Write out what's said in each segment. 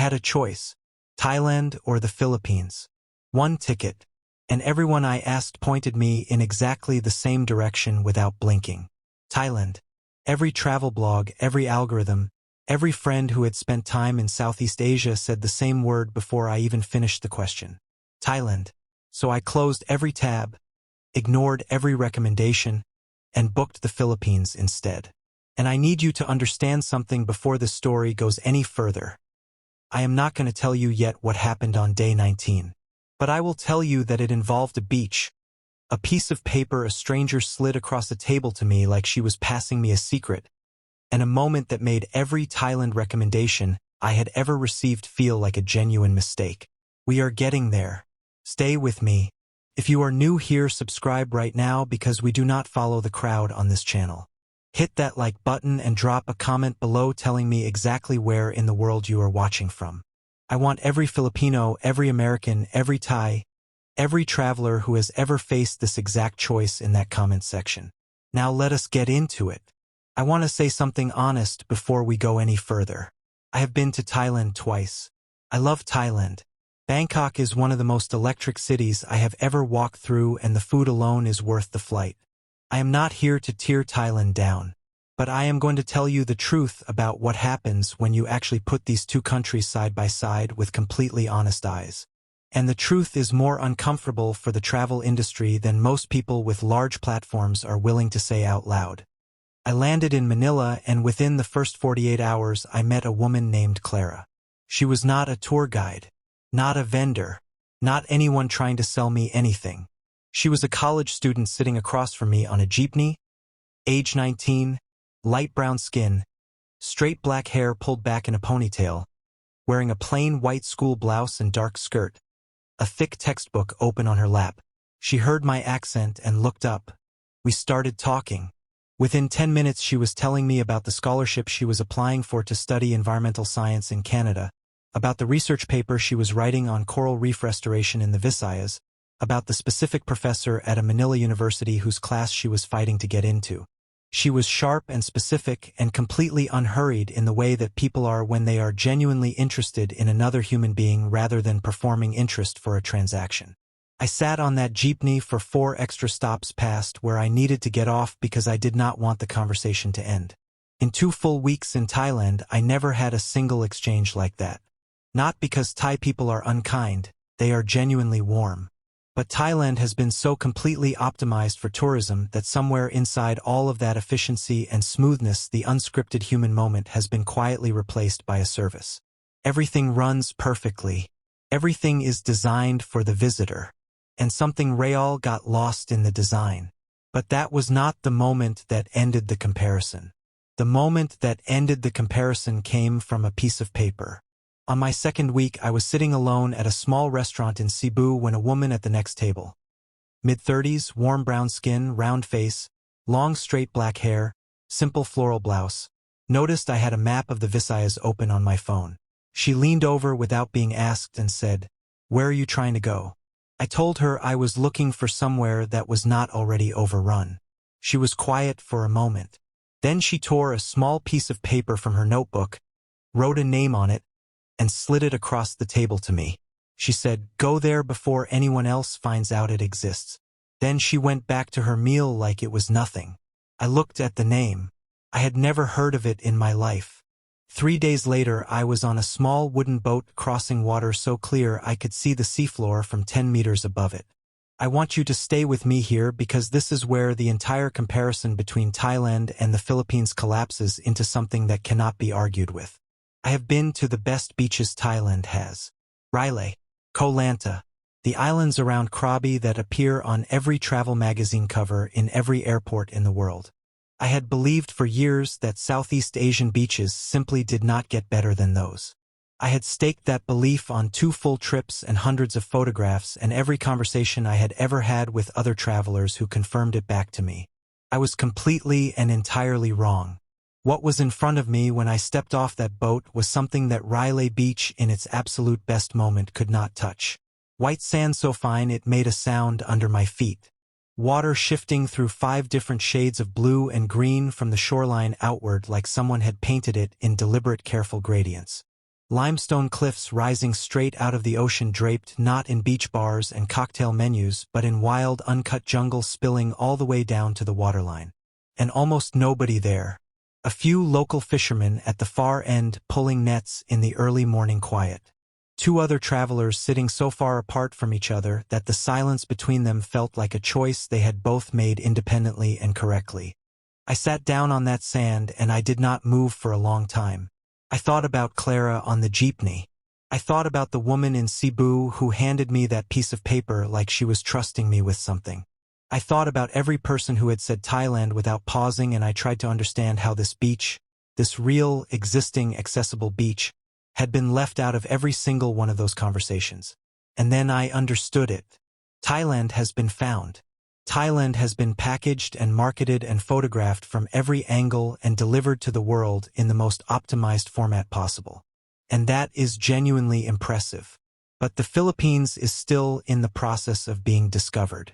had a choice: Thailand or the Philippines. One ticket, and everyone I asked pointed me in exactly the same direction without blinking. Thailand. Every travel blog, every algorithm, every friend who had spent time in Southeast Asia said the same word before I even finished the question. Thailand. So I closed every tab, ignored every recommendation, and booked the Philippines instead. And I need you to understand something before the story goes any further. I am not going to tell you yet what happened on day 19. But I will tell you that it involved a beach, a piece of paper a stranger slid across a table to me like she was passing me a secret, and a moment that made every Thailand recommendation I had ever received feel like a genuine mistake. We are getting there. Stay with me. If you are new here, subscribe right now because we do not follow the crowd on this channel. Hit that like button and drop a comment below telling me exactly where in the world you are watching from. I want every Filipino, every American, every Thai, every traveler who has ever faced this exact choice in that comment section. Now let us get into it. I want to say something honest before we go any further. I have been to Thailand twice. I love Thailand. Bangkok is one of the most electric cities I have ever walked through, and the food alone is worth the flight. I am not here to tear Thailand down, but I am going to tell you the truth about what happens when you actually put these two countries side by side with completely honest eyes. And the truth is more uncomfortable for the travel industry than most people with large platforms are willing to say out loud. I landed in Manila, and within the first 48 hours I met a woman named Clara. She was not a tour guide, not a vendor, not anyone trying to sell me anything. She was a college student sitting across from me on a jeepney, age 19, light brown skin, straight black hair pulled back in a ponytail, wearing a plain white school blouse and dark skirt, a thick textbook open on her lap. She heard my accent and looked up. We started talking. Within 10 minutes she was telling me about the scholarship she was applying for to study environmental science in Canada, about the research paper she was writing on coral reef restoration in the Visayas, about the specific professor at a Manila university whose class she was fighting to get into. She was sharp and specific and completely unhurried in the way that people are when they are genuinely interested in another human being rather than performing interest for a transaction. I sat on that jeepney for 4 extra stops past where I needed to get off because I did not want the conversation to end. In 2 full weeks in Thailand, I never had a single exchange like that. Not because Thai people are unkind, they are genuinely warm. But Thailand has been so completely optimized for tourism that somewhere inside all of that efficiency and smoothness, the unscripted human moment has been quietly replaced by a service. Everything runs perfectly. Everything is designed for the visitor. And something real got lost in the design. But that was not the moment that ended the comparison. The moment that ended the comparison came from a piece of paper. On my second week, I was sitting alone at a small restaurant in Cebu when a woman at the next table, mid-30s, warm brown skin, round face, long straight black hair, simple floral blouse, noticed I had a map of the Visayas open on my phone. She leaned over without being asked and said, "Where are you trying to go?" I told her I was looking for somewhere that was not already overrun. She was quiet for a moment. Then she tore a small piece of paper from her notebook, wrote a name on it, and slid it across the table to me. She said, "Go there before anyone else finds out it exists." Then she went back to her meal like it was nothing. I looked at the name. I had never heard of it in my life. 3 days later, I was on a small wooden boat crossing water so clear I could see the seafloor from 10 meters above it. I want you to stay with me here because this is where the entire comparison between Thailand and the Philippines collapses into something that cannot be argued with. I have been to the best beaches Thailand has. Railay, Koh Lanta, the islands around Krabi that appear on every travel magazine cover in every airport in the world. I had believed for years that Southeast Asian beaches simply did not get better than those. I had staked that belief on 2 full trips and hundreds of photographs and every conversation I had ever had with other travelers who confirmed it back to me. I was completely and entirely wrong. What was in front of me when I stepped off that boat was something that Railay Beach in its absolute best moment could not touch. White sand so fine it made a sound under my feet. Water shifting through 5 different shades of blue and green from the shoreline outward like someone had painted it in deliberate careful gradients. Limestone cliffs rising straight out of the ocean draped not in beach bars and cocktail menus but in wild, uncut jungle spilling all the way down to the waterline. And almost nobody there. A few local fishermen at the far end pulling nets in the early morning quiet. Two other travelers sitting so far apart from each other that the silence between them felt like a choice they had both made independently and correctly. I sat down on that sand and I did not move for a long time. I thought about Clara on the jeepney. I thought about the woman in Cebu who handed me that piece of paper like she was trusting me with something. I thought about every person who had said Thailand without pausing, and I tried to understand how this beach, this real, existing, accessible beach, had been left out of every single one of those conversations. And then I understood it. Thailand has been found. Thailand has been packaged and marketed and photographed from every angle and delivered to the world in the most optimized format possible. And that is genuinely impressive. But the Philippines is still in the process of being discovered.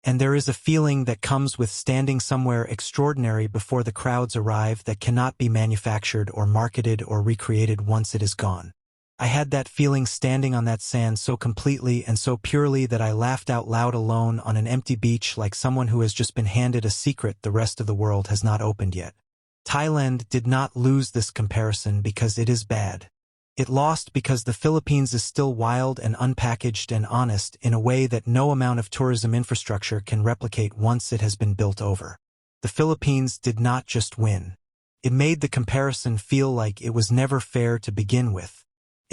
And there is a feeling that comes with standing somewhere extraordinary before the crowds arrive that cannot be manufactured or marketed or recreated once it is gone. I had that feeling standing on that sand so completely and so purely that I laughed out loud alone on an empty beach like someone who has just been handed a secret the rest of the world has not opened yet. Thailand did not lose this comparison because it is bad. It lost because the Philippines is still wild and unpackaged and honest in a way that no amount of tourism infrastructure can replicate once it has been built over. The Philippines did not just win. It made the comparison feel like it was never fair to begin with.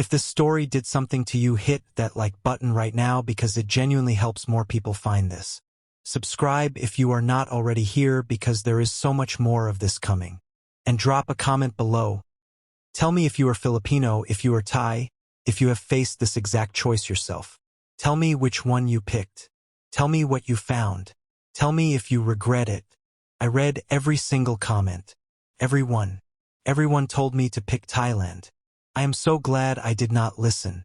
If this story did something to you, hit that like button right now because it genuinely helps more people find this. Subscribe if you are not already here because there is so much more of this coming. And drop a comment below. Tell me if you are Filipino, if you are Thai, if you have faced this exact choice yourself. Tell me which one you picked. Tell me what you found. Tell me if you regret it. I read every single comment. Everyone. Everyone told me to pick Thailand. I am so glad I did not listen.